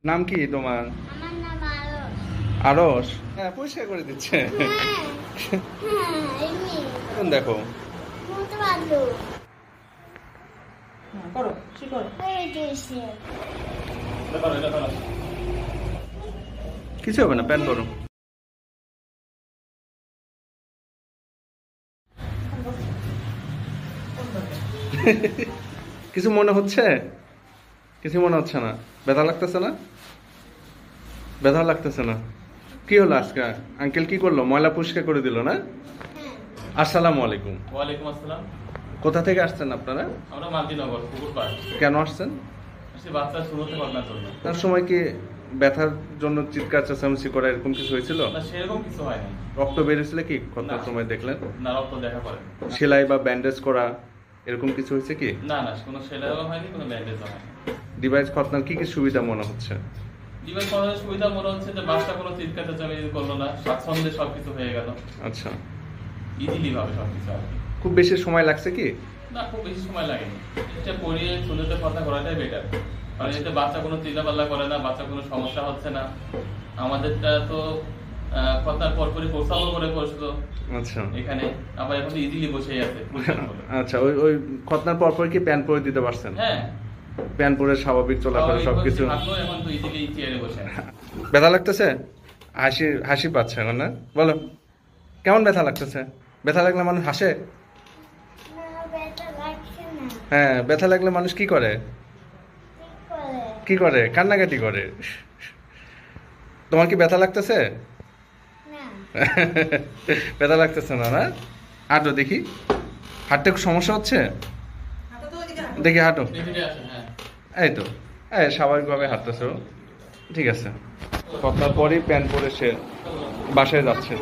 নাম কি তোমার? আমার নাম আরশ। আরশ? হ্যাঁ, পরিষ্কার করে দিচ্ছে। এখন দেখো মোটু আলু করো সে করো। কিছু হবে না, প্যান করো। কিছু মনে হচ্ছে? কিছু মনে হচ্ছে না? ব্যথা লাগতেছে না? ব্যথা লাগতেছে না? কি হলো আজকে? আঙ্কেল কি করলো? ময়লা পরিষ্কার করে দিল না? আসসালামু আলাইকুম। ওয়ালাইকুম আসসালাম। কোথা থেকে আসছেন আপনারা? আমরা মালদিনগর পুকুরপাড়। কেন আসছেন? সে বাচ্চা শুরুতে পাবনার জন্য। তার সময় কি ব্যথার জন্য চিৎকার চেঁচামেচি করা এরকম কিছু হয়েছিল? না, সেরকম কিছু হয়নি। রক্ত বেরিয়েছিল কি কত না। সময় দেখলেন? না, রক্ত দেখা পড়ে। সেলাই বা ব্যান্ডেজ করা এরকম কিছু হয়েছে কি? না না, কোনো সেলাইও হয়নি, কোনো ব্যান্ডেজও হয়নি। ডিভাইস খতনার কি কি সুবিধা মনে হচ্ছে? জীবন করার সুবিধা মনে হচ্ছে যে বাচ্চা কোনো চিৎকার চেঁচামেচি করলো না, স্বাচ্ছন্দ্যে সবকিছু হয়ে গেল, আচ্ছা, ইজিলি ভাবে সবকিছু আর কি। খুব বেশি সময় লাগছে কি? না, খুব বেশি সময় লাগেনি। এটা পড়িয়ে শুনেতে কথা করাটাই বেটার, কারণ এতে বাচ্চা কোনো চিল্লাপাল্লা করে না, বাচ্চা কোনো সমস্যা হচ্ছে না। আমাদেরটা তো কথার পরপরই প্রস্তাবও করে পড়ছিল আচ্ছা এখানে, আবার এখন ইজিলি বসেই আছে। আচ্ছা, ওই ওই খতনার পর পর কি প্যান পরে দিতে পারছেন? হ্যাঁ, প্যান পরে স্বাভাবিক চলাফেরা সবকিছু? এখন তো ইজিলি চেয়ারে বসে আছে। ব্যথা লাগতেছে? হাসি হাসি পাচ্ছে এখন না? বলো, কেমন ব্যথা লাগতেছে? ব্যথা লাগলে মানুষ হাসে? হ্যাঁ, ব্যথা লাগলে মানুষ কি করে? কি করে? কান্নাকাটি করে। তোমার কি ব্যথা লাগতেছে? ব্যথা লাগতেছে না? না, হাঁটো দেখি। হাঁটতে সমস্যা হচ্ছে? দেখি হাঁটো। এদিকে আসে, হ্যাঁ। এই তো, এই স্বাভাবিকভাবে হাঁটতেছো, ঠিক আছে। খতনার পরই প্যান্ট পরে সে বাসায় যাচ্ছে।